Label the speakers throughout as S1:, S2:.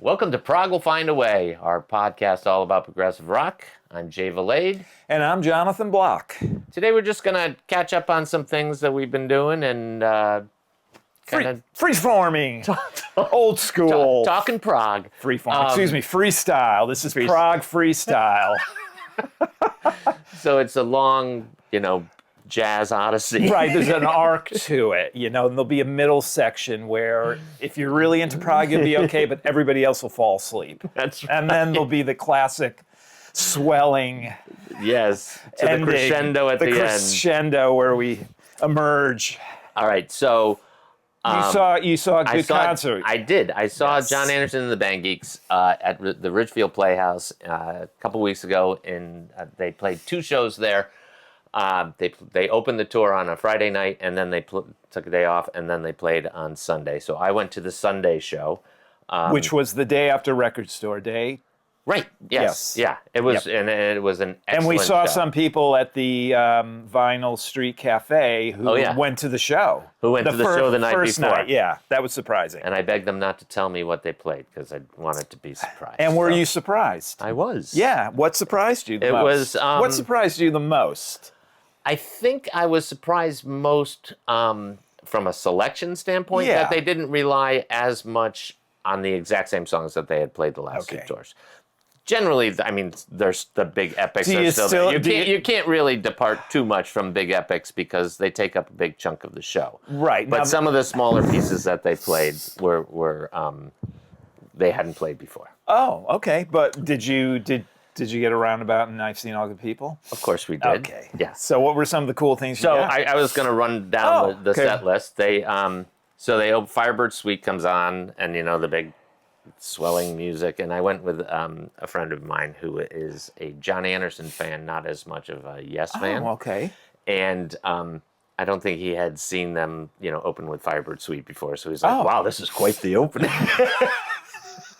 S1: Welcome to Prog Will Find a Way, our podcast all about progressive rock. I'm Jay Valade.
S2: And I'm Jonathan Block.
S1: Today we're just going to catch up on some things that we've been doing and
S2: Freeforming. Old school.
S1: Talking prog.
S2: Freeform. Freestyle. This is Prog Freestyle.
S1: So it's a long, jazz odyssey.
S2: Right, there's an arc to it, and there'll be a middle section where if you're really into prog, you'll be okay, but everybody else will fall asleep.
S1: That's right.
S2: And then there'll be the classic swelling.
S1: Yes, to the crescendo at the end.
S2: The crescendo where we emerge.
S1: All right, so...
S2: You saw a good concert.
S1: I did. I saw John Anderson and the Band Geeks at the Ridgefield Playhouse a couple weeks ago, and they played two shows there. They opened the tour on a Friday night, and then they took a day off, and then they played on Sunday. So I went to the Sunday show.
S2: Which was the day after Record Store Day.
S1: Right. Yes. Yeah. It was, and it was an excellent
S2: And we saw
S1: show.
S2: some people at the Vinyl Street Cafe who went to the show.
S1: Who went to the show the night
S2: first
S1: before.
S2: Night, yeah. That was surprising.
S1: And I begged them not to tell me what they played because I wanted to be surprised.
S2: And were you surprised?
S1: I was.
S2: Yeah. What surprised you the most? What surprised you the most?
S1: I think I was surprised most from a selection standpoint that they didn't rely as much on the exact same songs that they had played the last two tours. Generally, I mean, there's the big epics are still there. You can't really depart too much from big epics because they take up a big chunk of the show.
S2: Right.
S1: But some of the smaller pieces that they played were they hadn't played before.
S2: Oh, okay. But did you get a roundabout and I've Seen All Good People?
S1: Of course we did.
S2: Okay.
S1: Yeah.
S2: So what were some of the cool things you got?
S1: I was going to run down the set list. Firebird Suite comes on, and the big swelling music, and I went with a friend of mine who is a John Anderson fan, not as much of a Yes fan.
S2: Oh, okay.
S1: And I don't think he had seen them, open with Firebird Suite before, so he's like, wow, this is quite the opening.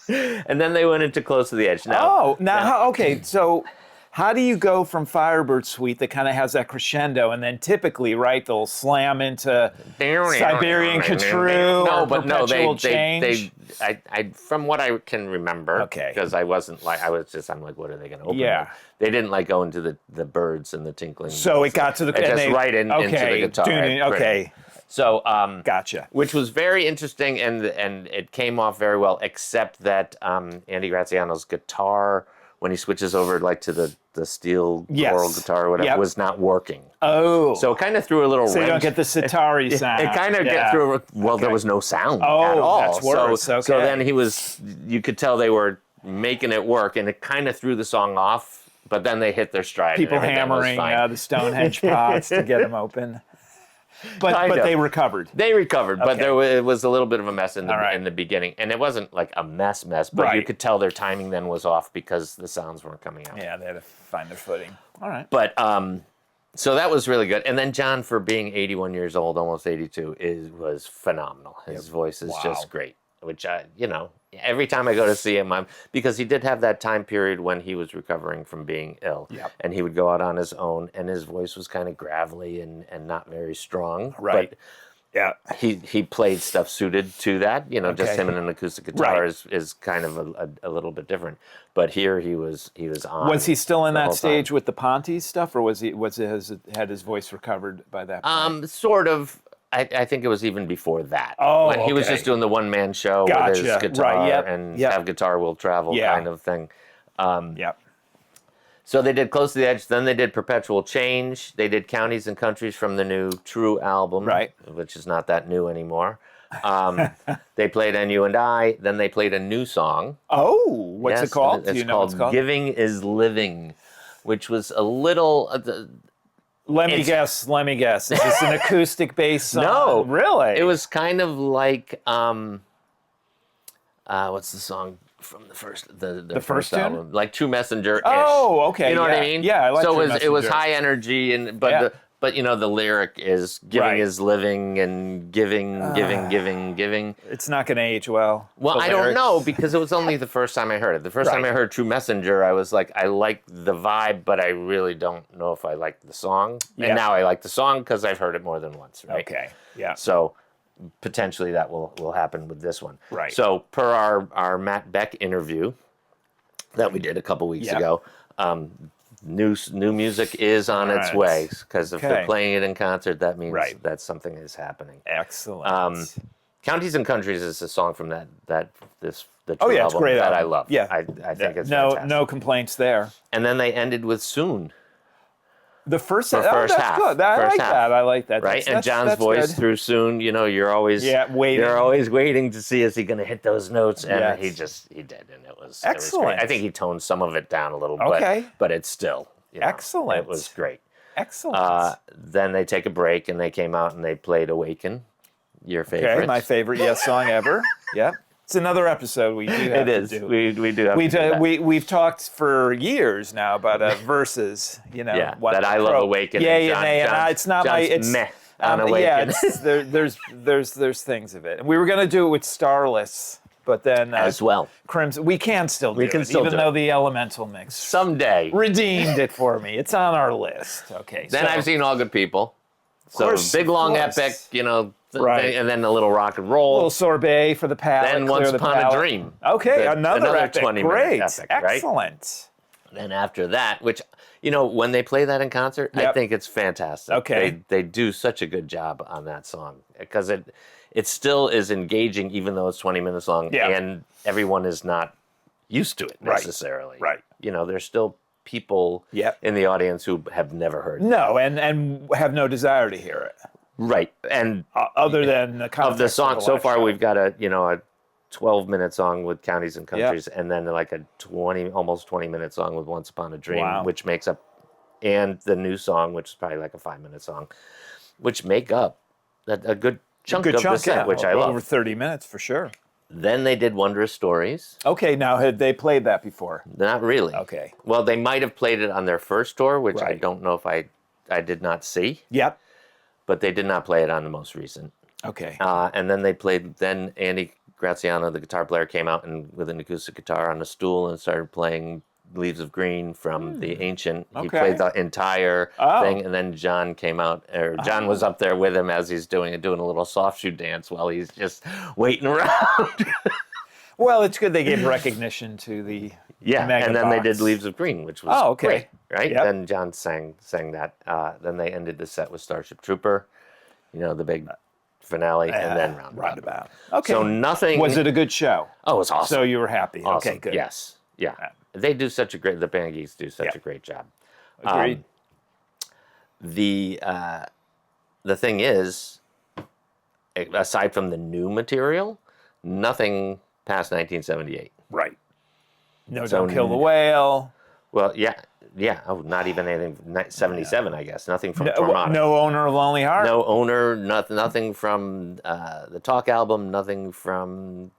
S1: And then they went into Close to the Edge.
S2: Okay, so how do you go from Firebird Suite that kind of has that crescendo, and then typically, right, they'll slam into Siberian Kutru Perpetual Change?
S1: I from what I can remember, because I'm like, what are they going to open with? They didn't go into the birds and the tinkling.
S2: So it got to the
S1: into the guitar. So
S2: gotcha.
S1: Which was very interesting, and it came off very well, except that Andy Graziano's guitar, when he switches over to the steel choral guitar or whatever, was not working. Oh. So it kind of threw a little wrench.
S2: So you don't get the sitari sound.
S1: It kind of threw there was no sound at all.
S2: That's worse.
S1: So then you could tell they were making it work, and it kind of threw the song off, but then they hit their stride.
S2: People hammering the Stonehenge pots to get them open. But they recovered.
S1: They recovered, but it was a little bit of a mess in the beginning. And it wasn't like a mess, but you could tell their timing then was off because the sounds weren't coming out.
S2: Yeah, they had to find their footing. All right.
S1: But so that was really good. And then John, for being 81 years old, almost 82, was phenomenal. His voice is just great, which every time I go to see him, because he did have that time period when he was recovering from being ill, and he would go out on his own, and his voice was kind of gravelly and not very strong.
S2: Right.
S1: But he played stuff suited to that. Just him and an acoustic guitar is kind of a little bit different. But here he was on.
S2: Was he still in that stage with the Ponte stuff, or had his voice recovered by that point?
S1: Sort of. I think it was even before that.
S2: Oh,
S1: when he was just doing the one-man show with his guitar and Have Guitar Will Travel kind of thing. So they did Close to the Edge, then they did Perpetual Change. They did Counties and Countries from the new True album, which is not that new anymore. They played And You and I, then they played a new song.
S2: Oh, what's it called?
S1: It's called Giving is Living, which was a little...
S2: Let me guess. Is this an acoustic bass song?
S1: No.
S2: Really?
S1: It was kind of like, what's the song from the first album? Like True Messenger-ish.
S2: Oh, okay.
S1: You know what I mean?
S2: Yeah, I like True Messenger.
S1: So it was high energy, but the lyric is giving is living and giving.
S2: It's not going to age well.
S1: Well, I don't know, because it was only the first time I heard it. The first time I heard True Messenger, I was like, I like the vibe, but I really don't know if I like the song. Yeah. And now I like the song because I've heard it more than once, right?
S2: Okay, yeah.
S1: So potentially that will happen with this one.
S2: Right.
S1: So per our Matt Beck interview that we did a couple weeks ago, new music is on its way, because if they're playing it in concert, that means that something is happening.
S2: Excellent.
S1: Counties and Countries is a song from the True
S2: it's
S1: album
S2: great
S1: that
S2: album.
S1: I love.
S2: Yeah.
S1: I think it's fantastic.
S2: No complaints there.
S1: And then they ended with Soon.
S2: The first
S1: half.
S2: Good. I like that.
S1: Right, and John's voice through Soon. You're always
S2: waiting.
S1: You're always waiting to see, is he going to hit those notes, and he did, and it was
S2: excellent.
S1: It was great. I think he toned some of it down a little bit, but it's still
S2: excellent.
S1: It was great.
S2: Excellent.
S1: Then they take a break, and they came out and they played Awaken, your favorite.
S2: Okay, my favorite Yes song ever. Yep. It's another episode we do have to do.
S1: We do have to do that.
S2: We've talked for years now about verses,
S1: that I love Awaken.
S2: It's not
S1: John's
S2: my it's
S1: meh on Awaken.
S2: there's things of it. And we were going to do it with Starless, but then
S1: as well.
S2: Crimson, we can still do it, even though the Elemental mix
S1: someday
S2: redeemed it for me. It's on our list. Okay.
S1: Then I've seen All Good People. So big long epic, and then a little rock and roll.
S2: A little sorbet for the palate.
S1: Then Once Upon a Dream.
S2: Okay, another epic.
S1: 20-minute epic,
S2: excellent.
S1: Then after that, which, when they play that in concert, I think it's fantastic.
S2: Okay.
S1: They do such a good job on that song, because it still is engaging, even though it's 20 minutes long, and everyone is not used to it necessarily.
S2: Right.
S1: There's still people in the audience who have never heard it.
S2: No, and have no desire to hear it.
S1: Right, and
S2: other than the
S1: of the song so far, we've got a 12-minute song with Counties and Countries, and then like a almost 20-minute song with Once Upon a Dream, which makes up, and the new song, which is probably like a 5-minute song, which make up a good chunk of the set, which I love.
S2: Over 30 minutes for sure.
S1: Then they did Wondrous Stories.
S2: Okay, now had they played that before?
S1: Not really.
S2: Okay.
S1: Well, they might have played it on their first tour, which I don't know if I did not see.
S2: Yep.
S1: But they did not play it on the most recent.
S2: Okay.
S1: And then they played. Then Andy Graziano, the guitar player, came out with an acoustic guitar on a stool and started playing Leaves of Green from the Ancient. He played the entire thing, and then John came out, or John was up there with him as he's doing a little soft shoe dance while he's just waiting around.
S2: Well, it's good they gave recognition to the
S1: and then they did Leaves of Green, which was great, right?
S2: Yep.
S1: Then John sang that. Then they ended the set with Starship Trooper, the big finale, and then Roundabout.
S2: Okay.
S1: So nothing.
S2: Was it a good show?
S1: Oh, it was awesome.
S2: So you were happy.
S1: Awesome.
S2: Okay, good.
S1: Yes. Yeah. They do the band Geeks do such a great job.
S2: Agreed.
S1: The thing is, aside from the new material, nothing past 1978.
S2: Right. No, Don't Kill the Whale.
S1: Well, yeah. Oh, not even anything. 77, I guess. Nothing from Tormata.
S2: No Owner of Lonely Heart.
S1: No Owner. Nothing from the Talk album. Nothing from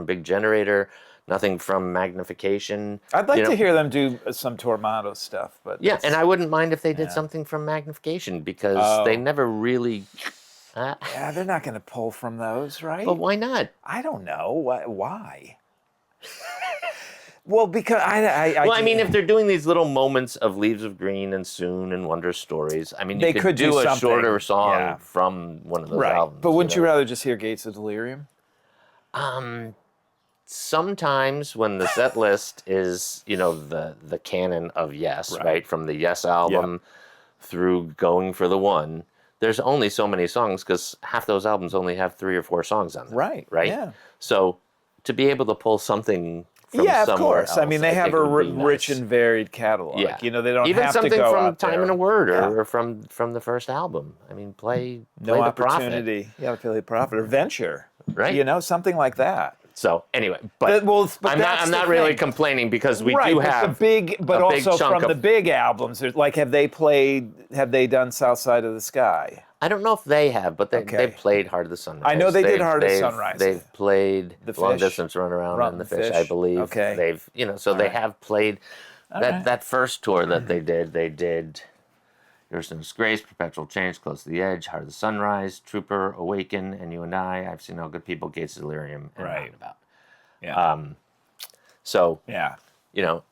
S1: Big Generator. Nothing from Magnification.
S2: I'd like to hear them do some Tormato stuff, but
S1: and I wouldn't mind if they did something from Magnification, because they never really.
S2: They're not going to pull from those, right?
S1: But why not?
S2: I don't know why. Well, because I
S1: mean, if they're doing these little moments of Leaves of Green and Soon and Wondrous Stories, I mean,
S2: they
S1: could do a
S2: something.
S1: shorter song from one of those albums.
S2: But wouldn't you rather just hear Gates of Delirium?
S1: Sometimes when the set list is, the canon of Yes, right? From the Yes album through Going for the One, there's only so many songs, because half those albums only have 3 or 4 songs on them. Right?
S2: Yeah.
S1: So to be able to pull something from somewhere
S2: of course.
S1: else,
S2: I mean, they have a rich and varied catalog.
S1: Yeah.
S2: They don't
S1: even
S2: have to go
S1: something from Time
S2: there.
S1: and a Word, or from the first album. I mean, play
S2: No
S1: the Prophet.
S2: Opportunity. Yeah, play the Prophet or Venture.
S1: Right.
S2: Something like that.
S1: So anyway, but I'm not really complaining, because we do have
S2: but also from the big albums. Like, have they done South Side of the Sky?
S1: I don't know if they have, but they played Heart of the Sunrise.
S2: I know they did Heart of the Sunrise.
S1: They've played
S2: The
S1: Long
S2: Fish.
S1: Distance Runaround and The Fish, I believe.
S2: Okay.
S1: They've they have played that first tour that they did. They did Yours in Disgrace, Perpetual Change, Close to the Edge, Heart of the Sunrise, Trooper, Awaken, and You and I've Seen All Good People, Gates of Delirium, and Roundabout.
S2: Yeah.
S1: So
S2: yeah.
S1: All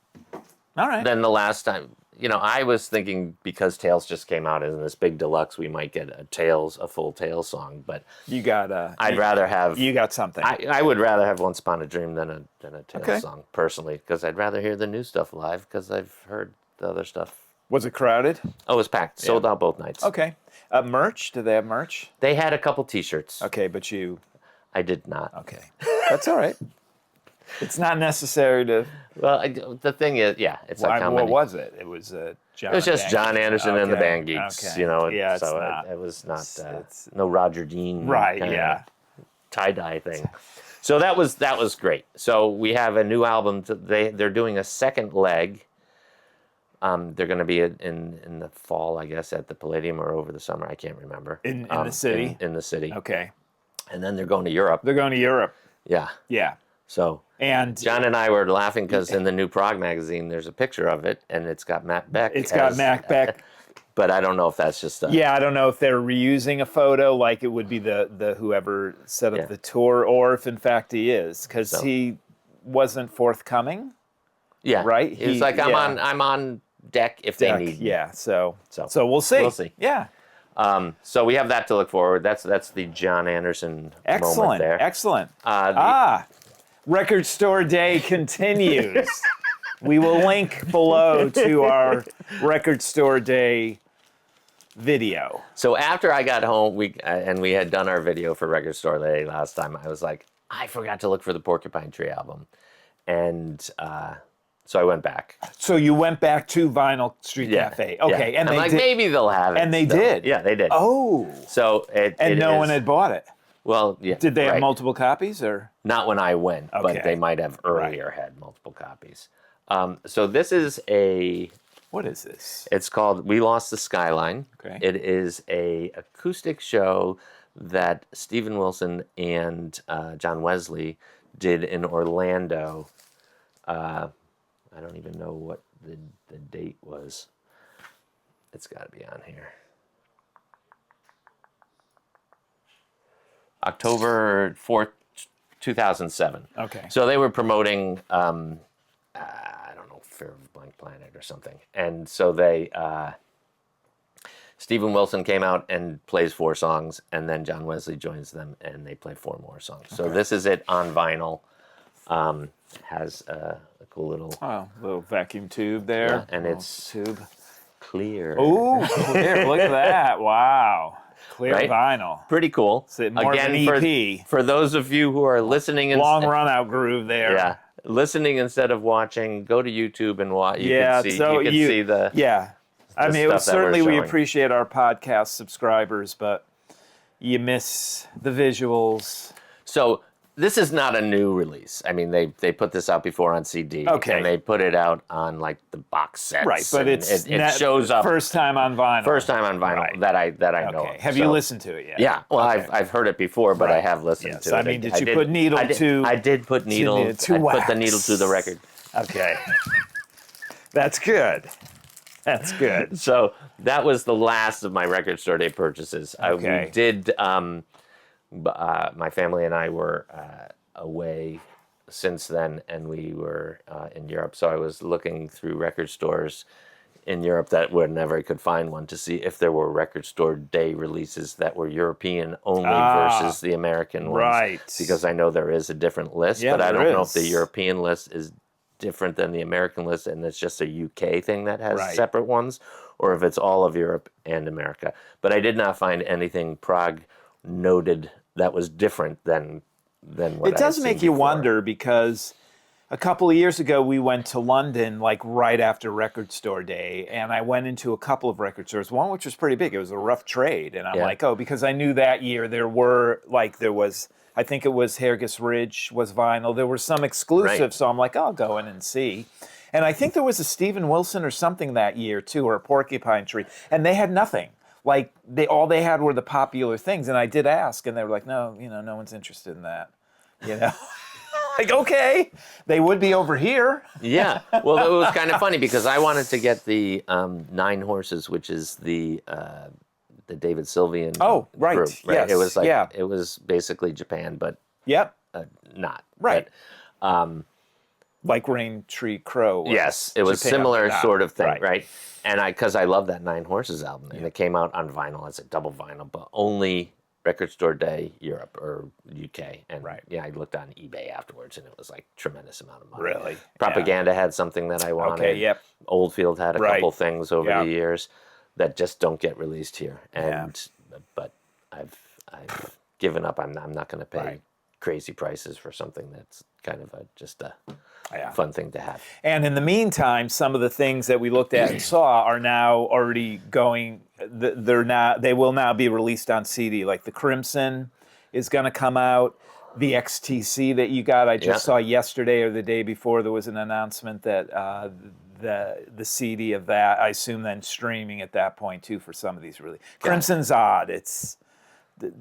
S2: right.
S1: Then the last time, I was thinking because Tales just came out in this big deluxe, we might get a full Tales song. But
S2: you got
S1: I'd rather have.
S2: You got something.
S1: I would rather have Once Upon a Dream than a Tales song personally, because I'd rather hear the new stuff live because I've heard the other stuff.
S2: Was it crowded?
S1: Oh, it was packed. Sold out both nights.
S2: Okay. Merch? Do they have merch?
S1: They had a couple T-shirts.
S2: Okay, but you.
S1: I did not.
S2: Okay, that's all right. It's not necessary to.
S1: Well, the thing is, it's like how
S2: What
S1: many.
S2: was it? It was John.
S1: It was just John Anderson and the
S2: Okay,
S1: band Geeks.
S2: okay.
S1: Yeah,
S2: it's
S1: so
S2: not.
S1: it was not no Roger Dean
S2: Right.
S1: kinda
S2: Yeah.
S1: tie-dye thing. So that was great. So we have a new album. They're doing a second leg. They're going to be in the fall, I guess, at the Palladium or over the summer. I can't remember.
S2: In the city.
S1: In the city.
S2: Okay.
S1: And then they're going to Europe.
S2: They're going to Europe.
S1: Yeah.
S2: Yeah.
S1: So
S2: and
S1: John and I were laughing because in the new Prog magazine, there's a picture of it, and it's got Matt Beck.
S2: It's got Matt Beck.
S1: But I don't know if that's just
S2: I don't know if they're reusing a photo like it would be the whoever set up the tour, or if in fact he is, because he wasn't forthcoming.
S1: Yeah.
S2: Right?
S1: He's like, I'm on deck if they need me.
S2: Yeah. So we'll see.
S1: We'll see.
S2: Yeah.
S1: So we have that to look forward. That's the John Anderson moment there.
S2: Excellent. Record Store Day continues. We will link below to our Record Store Day video.
S1: So after I got home, we had done our video for Record Store Day last time. I was like, I forgot to look for the Porcupine Tree album, and so I went back.
S2: So you went back to Vinyl Street Cafe. Okay,
S1: and they did. Maybe they'll have it.
S2: And they did.
S1: Yeah, they did.
S2: Oh.
S1: So
S2: no one had bought it.
S1: Well, yeah.
S2: Did they have multiple copies or?
S1: Not when I went, but they might have earlier had multiple copies. So this is
S2: What is this?
S1: It's called We Lost the Skyline.
S2: Okay.
S1: It is a acoustic show that Stephen Wilson and John Wesley did in Orlando. I don't even know what the date was. It's got to be on here. October 4th, 2007.
S2: Okay.
S1: So they were promoting, I don't know, Fear of Blank Planet or something. And so Stephen Wilson came out and plays 4 songs, and then John Wesley joins them, and they play 4 more songs. So this is it on vinyl. Has a cool
S2: little vacuum tube there.
S1: And it's clear.
S2: Oh, clear. Look at that. Wow. Clear vinyl.
S1: Pretty cool.
S2: More
S1: Again,
S2: of an EP.
S1: For those of you who are listening.
S2: Long run out groove there.
S1: Yeah. Listening instead of watching, go to YouTube and watch. You can see the.
S2: Yeah. I mean, certainly we appreciate our podcast subscribers, but you miss the visuals.
S1: So this is not a new release. I mean, they put this out before on CD.
S2: Okay.
S1: And they put it out on like the box sets.
S2: Right, but it
S1: shows up.
S2: First time on vinyl.
S1: First time on vinyl that I know of.
S2: Have you listened to it yet?
S1: Yeah. Well, I've heard it before, but I have listened to it.
S2: I mean, did you put needle to?
S1: I did put needle. I put the needle to the record.
S2: Okay. That's good. That's good.
S1: So that was the last of my Record Store Day purchases.
S2: Okay.
S1: We did. My family and I were away since then, and we were in Europe. So I was looking through record stores in Europe that whenever I could find one to see if there were Record Store Day releases that were European only versus the American ones.
S2: Right.
S1: Because I know there is a different list, but I don't know if the European list is different than the American list and it's just a UK thing that has separate ones, or if it's all of Europe and America. But I did not find anything Prog noted that was different than what
S2: it does make you wonder, because a couple of years ago we went to London like right after Record Store Day, and I went into a couple of record stores, one which was pretty big. It was a rough trade, and I'm like, because I knew that year there was I think it was Hairgus Ridge was vinyl. There were some exclusives, so I'm like, I'll go in and see. And I think there was a Stephen Wilson or something that year too, or a Porcupine Tree, and they had nothing. Like all they had were the popular things, and I did ask, and they were like, no, no one's interested in that, Like, okay, they would be over here.
S1: Yeah, well, it was kind of funny because I wanted to get the 9 Horses, which is the David Sylvian group, right?
S2: Yes.
S1: It was it was basically Japan, but not
S2: right.
S1: But,
S2: like Rain Tree Crow.
S1: Yes, it was similar sort of thing, right? And because I love that Nine Horses album, and it came out on vinyl as a double vinyl, but only Record Store Day Europe or UK. And yeah, I looked on eBay afterwards, and it was like tremendous amount of money.
S2: Really?
S1: Propaganda had something that I wanted.
S2: Okay, yep.
S1: Oldfield had a couple things over the years that just don't get released here. And but I've given up. I'm not going to pay crazy prices for something that's kind of just a fun thing to have.
S2: And in the meantime, some of the things that we looked at and saw are now already going. They will now be released on CD. Like the Crimson is going to come out. The XTC that you got, I just saw yesterday or the day before. There was an announcement that the CD of that, I assume, then streaming at that point too for some of these really. Crimson's odd. It's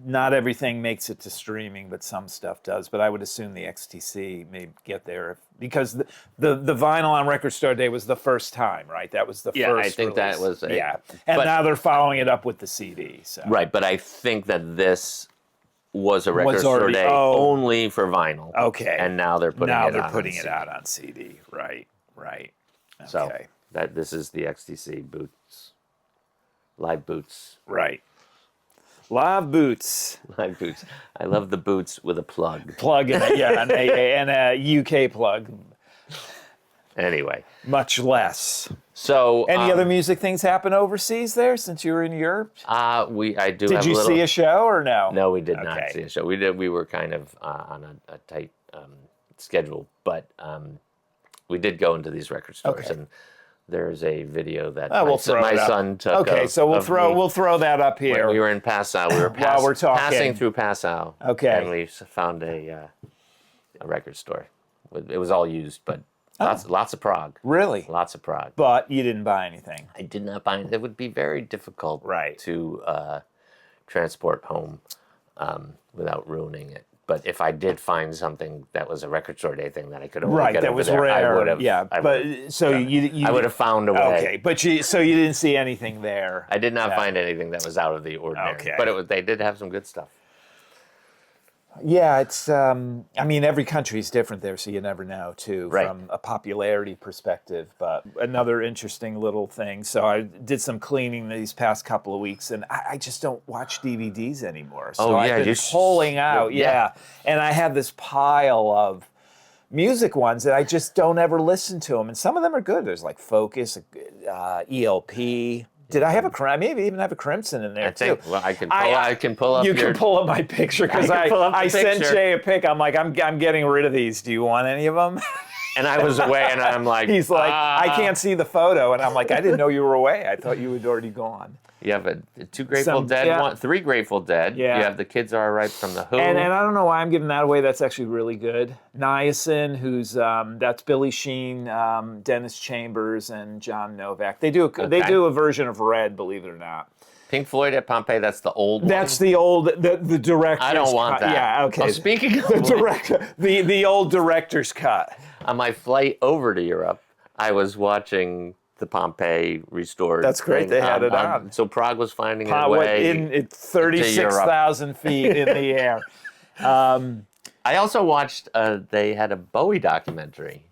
S2: not everything makes it to streaming, but some stuff does. But I would assume the XTC may get there because the vinyl on Record Store Day was the first time, right? That was the first.
S1: Yeah, I think
S2: release.
S1: that was.
S2: And now they're following it up with the CD. So.
S1: Right, but I think that this was a Record Store Day only for vinyl.
S2: Okay.
S1: And now they're putting it
S2: out on CD. Right. Okay.
S1: So this is the XTC boots, live boots.
S2: Right. Live boots.
S1: Live boots. I love the boots with a plug.
S2: Plug in it, yeah, and a UK plug.
S1: Anyway.
S2: Much less.
S1: So,
S2: any other music things happen overseas there since you were in Europe?
S1: I do.
S2: Did you see a show or no?
S1: No, we did not see a show. We were kind of on a tight schedule, but we did go into these record stores and. There's a video that my son took.
S2: Okay, so we'll throw that up here.
S1: When we were in Passau. We were passing through Passau.
S2: Okay.
S1: And we found a record store. It was all used, but lots of Prog.
S2: Really?
S1: Lots of Prog.
S2: But you didn't buy anything.
S1: I did not buy anything. It would be very difficult to transport home without ruining it. But if I did find something that was a Record Store Day thing that I could only get
S2: that
S1: over
S2: was
S1: there,
S2: rare.
S1: I would have.
S2: I
S1: would have found a way.
S2: Okay, but you didn't see anything there.
S1: I did not find anything that was out of the ordinary.
S2: Okay.
S1: But they did have some good stuff.
S2: Yeah, it's. I mean, every country is different there, so you never know too from a popularity perspective. But another interesting little thing. So I did some cleaning these past couple of weeks, and I just don't watch DVDs anymore. So I've been pulling out, and I have this pile of music ones that I just don't ever listen to them, and some of them are good. There's like Focus, ELP. Did I have I maybe even have a Crimson in there too?
S1: Well, I can pull up.
S2: You can pull up my picture because I sent Jay a pic. I'm like, I'm getting rid of these. Do you want any of them?
S1: And I was away, and I'm like,
S2: he's like, I can't see the photo, and I'm like, I didn't know you were away. I thought you had already gone.
S1: You have two Grateful Dead, three Grateful Dead.
S2: Yeah.
S1: You have The Kids Are Alright from The Who.
S2: And I don't know why I'm giving that away. That's actually really good. Niacin, who's that's Billy Sheen, Dennis Chambers, and John Novak. They do a version of Red, believe it or not.
S1: Pink Floyd at Pompeii. That's the old one.
S2: That's the old the director's
S1: I don't want that.
S2: Yeah, okay.
S1: Oh, speaking of
S2: the old director's cut.
S1: On my flight over to Europe, I was watching the Pompeii restored.
S2: That's great. They had it on.
S1: So Prog was finding its way
S2: in 36,000 feet in the air.
S1: I also watched. They had a Bowie documentary.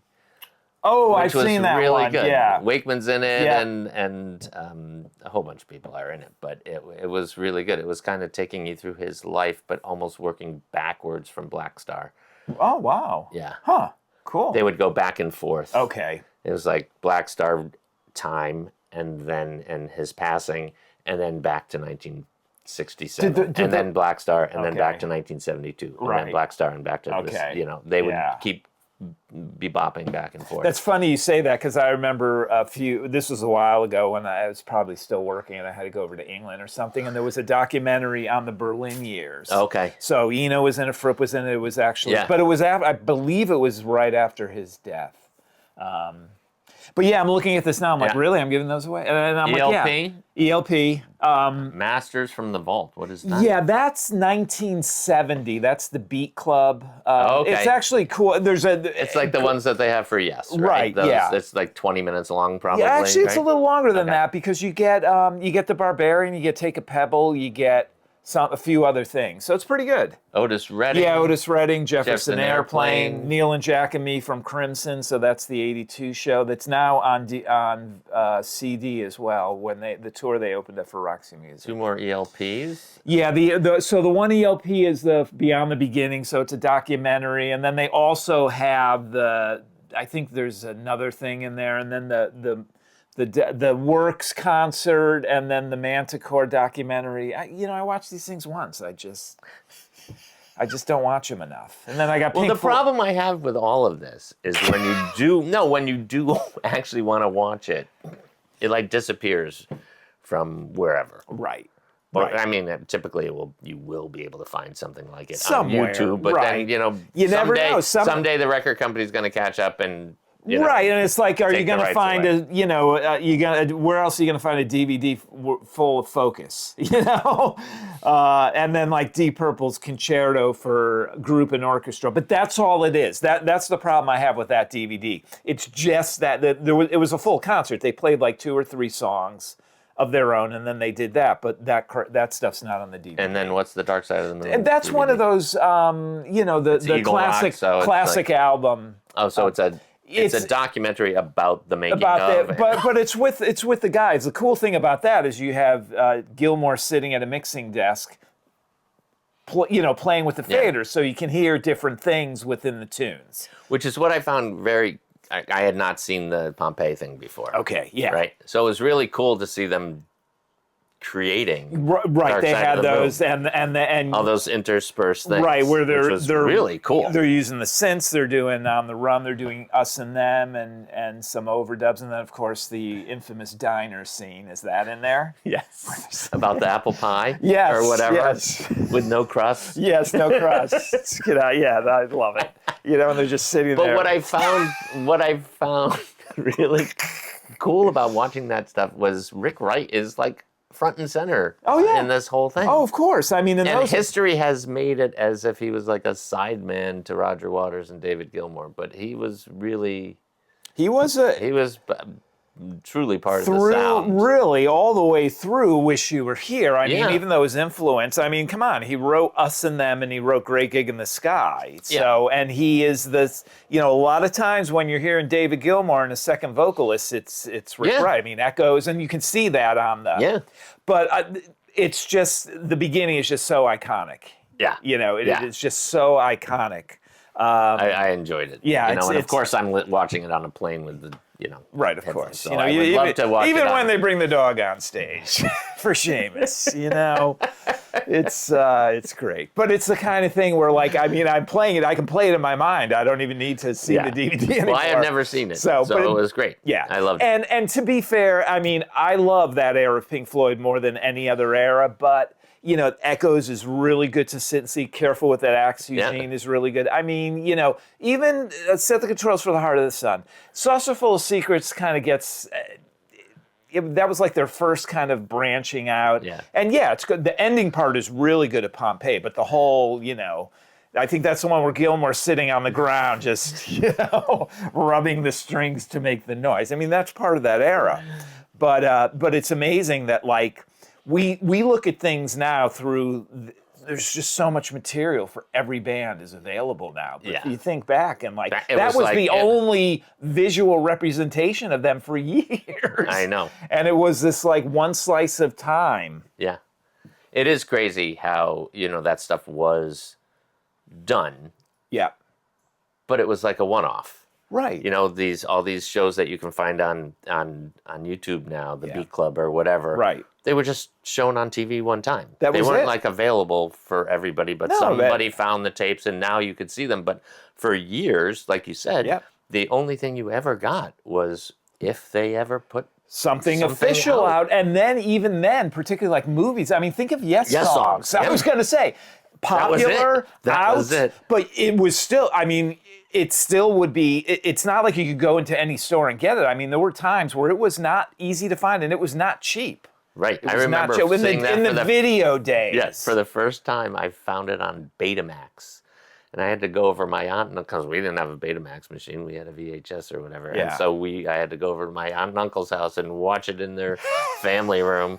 S2: Oh, I've seen that
S1: really
S2: one.
S1: Good.
S2: Yeah,
S1: Wakeman's in it, and a whole bunch of people are in it. But it was really good. It was kind of taking you through his life, but almost working backwards from Black Star.
S2: Oh wow.
S1: Yeah.
S2: Huh. Cool.
S1: They would go back and forth.
S2: Okay.
S1: It was like Black Star time, and his passing, and then back to 1967, and then Black Star, and then back to 1972, and then Black Star, and back to this. You know, they would keep bebopping back and forth.
S2: That's funny you say that because I remember this was a while ago when I was probably still working and I had to go over to England or something, and there was a documentary on the Berlin years.
S1: Okay.
S2: So Eno was in it, Fripp was in it. It was actually, but it was I believe it was right after his death. But yeah, I'm looking at this now. I'm like, really? I'm giving those away? And I'm like, ELP.
S1: Masters from the Vault. What is that?
S2: Yeah, that's 1970. That's the Beat Club.
S1: Okay.
S2: It's actually cool.
S1: It's like the ones that they have for Yes, right? It's like 20 minutes long, probably.
S2: Yeah, actually, it's a little longer than that because you get the Barbarian, you get Take a Pebble, you get a few other things. So it's pretty good.
S1: Otis Redding.
S2: Yeah, Otis Redding, Jefferson
S1: Airplane.
S2: Airplane, Neil and Jack and Me from Crimson. So that's the '82 show that's now on CD as well. When the tour they opened up for Roxy Music.
S1: 2 more ELPs.
S2: Yeah, so the one ELP is the Beyond the Beginning, so it's a documentary, and then they also have I think there's another thing in there, and then the Works concert, and then the Manticore documentary. I watch these things once. I just don't watch them enough. And then I got
S1: the problem I have with all of this is when you do actually want to watch it, it like disappears from wherever.
S2: Right.
S1: Well,
S2: right.
S1: I mean, typically you will be able to find something like it
S2: Somewhere,
S1: on YouTube, but
S2: right.
S1: then
S2: you never know.
S1: Someday the record company's going to catch up and.
S2: Right, and it's like, are you going to find
S1: away.
S2: where else are you going to find a DVD full of Focus, and then like Deep Purple's Concerto for group and orchestra, but that's all it is. That's the problem I have with that DVD. It's just that it was a full concert. They played like 2 or 3 songs of their own, and then they did that, but that stuff's not on the DVD.
S1: And then what's the Dark Side of the Moon?
S2: And that's DVD? One of those, the classic album.
S1: Oh, so it's a documentary about the making of.
S2: But it's with the guys. The cool thing about that is you have Gilmour sitting at a mixing desk, playing with the faders, so you can hear different things within the tunes.
S1: Which is what I found very. I had not seen the Pompeii thing before.
S2: Okay, yeah.
S1: Right, so it was really cool to see them creating.
S2: Right, they had those and
S1: all those interspersed things.
S2: Right, where they're
S1: really cool.
S2: They're using the synths. They're doing On the Run. They're doing Us and Them and some overdubs, and then of course the infamous diner scene. Is that in there?
S1: Yes. About the apple pie.
S2: Yes.
S1: Or whatever.
S2: Yes.
S1: With no crust.
S2: Yes, no crust. Get out. Yeah, I love it. And they're just sitting there.
S1: But what I found really cool about watching that stuff was Rick Wright is like front and center in this whole thing.
S2: Oh, of course. I mean,
S1: history has made it as if he was like a sideman to Roger Waters and David Gilmour, but he was really... He was truly part of the sound.
S2: Really, all the way through Wish You Were Here. I mean, even though his influence, come on, he wrote Us and Them and he wrote Great Gig in the Sky. So, and he is this, a lot of times when you're hearing David Gilmour and a second vocalist, it's Rick Wright. I mean, echoes, and you can see that on the... Yeah. But it's just, the beginning is just so iconic.
S1: Yeah.
S2: It's just so iconic.
S1: I enjoyed it.
S2: Yeah.
S1: And of course I'm watching it on a plane with the,
S2: Right, of course.
S1: So I would love to watch
S2: even when they bring the dog on stage for Seamus, it's great. But it's the kind of thing where, like, I'm playing it. I can play it in my mind. I don't even need to see the DVD anymore.
S1: Well, I have never seen it, so it was great.
S2: Yeah,
S1: I loved it.
S2: And to be fair, I love that era of Pink Floyd more than any other era, but. Echoes is really good to sit and see. Careful with that axe, Eugene, is really good. Even Set the Controls for the Heart of the Sun. Saucer Full of Secrets kind of gets... that was like their first kind of branching out.
S1: Yeah.
S2: And it's good. The ending part is really good at Pompeii, but the whole, I think that's the one where Gilmour's sitting on the ground just, rubbing the strings to make the noise. That's part of that era. But it's amazing that, like... We look at things now through, there's just so much material for every band is available now. But if you think back and that was the only visual representation of them for years.
S1: I know.
S2: And it was this like one slice of time.
S1: Yeah. It is crazy how, that stuff was done.
S2: Yeah.
S1: But it was like a one-off.
S2: Right.
S1: All these shows that you can find on YouTube now, the Beat Club or whatever.
S2: Right.
S1: They were just shown on TV one time.
S2: They
S1: weren't like available for everybody, but somebody found the tapes and now you could see them. But for years, like you said, the only thing you ever got was if they ever put
S2: something official out. And then even then, particularly like movies. Think of Yes songs. I was going to say popular,
S1: that was it.
S2: But it was still, it still would be, it's not like you could go into any store and get it. There were times where it was not easy to find and it was not cheap.
S1: Right. I remember seeing that
S2: in the video days.
S1: Yes, for the first time I found it on Betamax. And I had to go over my aunt, because we didn't have a Betamax machine, we had a VHS or whatever.
S2: Yeah.
S1: And so I had to go over to my aunt and uncle's house and watch it in their family room.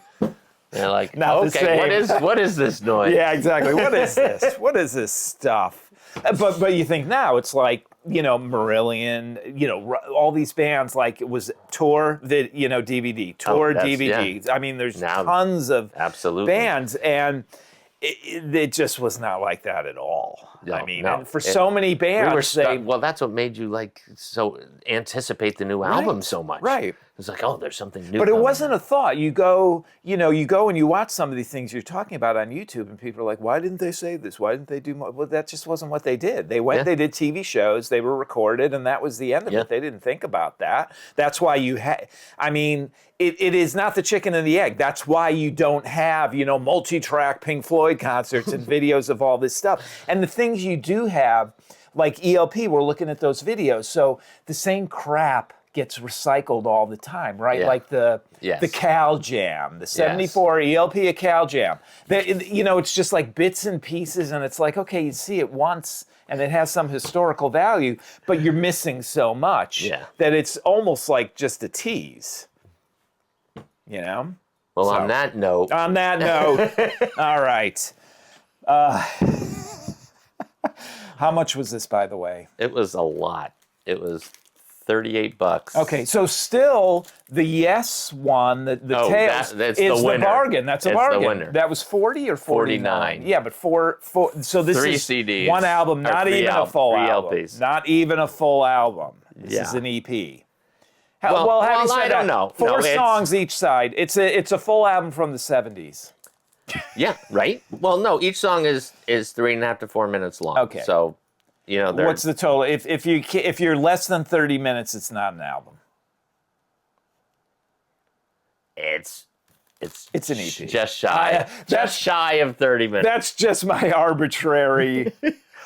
S1: They're like,
S2: Not the
S1: okay,
S2: same.
S1: what is this noise?
S2: Yeah, exactly. What is this? What is this stuff? But you think now it's like, Marillion, all these bands, like it was tour, DVD, tour, DVD. Yeah. I mean, there's tons of bands, and it just was not like that at all. And for so many bands,
S1: that's what made you so anticipate the new album so much.
S2: Right.
S1: It's like, oh, there's something new.
S2: But it wasn't a thought. You go and you watch some of these things you're talking about on YouTube, and people are like, why didn't they say this? Why didn't they do more? Well, that just wasn't what they did. They went, they did TV shows, they were recorded, and that was the end of it. They didn't think about that. That's why it is not the chicken and the egg. That's why you don't have, multi-track Pink Floyd concerts and videos of all this stuff. And the things you do have, like ELP, we're looking at those videos. So the same crap gets recycled all the time, right?
S1: Yeah.
S2: Like the Cal Jam, the 74 ELP of Cal Jam. It's just like bits and pieces, and it's like, okay, you see it once, and it has some historical value, but you're missing so much that it's almost like just a tease. Well,
S1: on that note.
S2: All right. How much was this, by the way?
S1: It was a lot. It was $38.
S2: Okay, so still the Yes one, the Tails,
S1: that's
S2: is
S1: the
S2: bargain. That's a bargain.
S1: The winner.
S2: That was 40 or 49? Yeah, but four. So this
S1: 3
S2: is
S1: CDs,
S2: one album, not even a full album.
S1: LPs.
S2: Not even a full album. This is an EP. Well, I don't know. 4 songs each side. It's a full album from the 70s.
S1: Yeah, right? Well, no, each song is 3.5 to 4 minutes long. Okay. So,
S2: what's the total? If you're less than 30 minutes, it's not an album.
S1: It's
S2: an EP.
S1: Just shy of 30 minutes.
S2: That's just my arbitrary.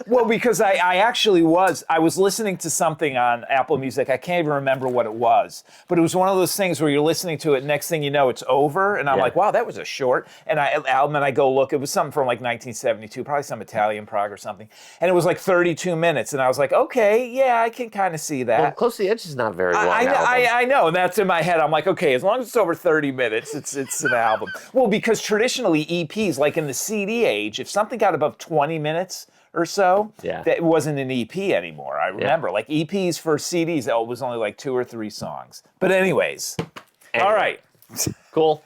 S2: Well, because I actually was listening to something on Apple Music. I can't even remember what it was, but it was one of those things where you're listening to it, next thing you know, it's over, and I'm like, wow, that was a short album, and I go look, it was something from like 1972, probably some Italian prog or something, and it was like 32 minutes, and I was like, okay, yeah, I can kind of see that.
S1: Well, Close to the Edge is not very long.
S2: I know, and that's in my head. I'm like, okay, as long as it's over 30 minutes, it's an album. Well, because traditionally EPs, like in the CD age, if something got above 20 minutes or so, that wasn't an EP anymore. I remember, like EPs for CDs, it was only like 2 or 3 songs. But anyways, all right.
S1: Cool.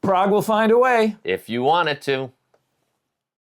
S2: Prog will find a way.
S1: If you want it to.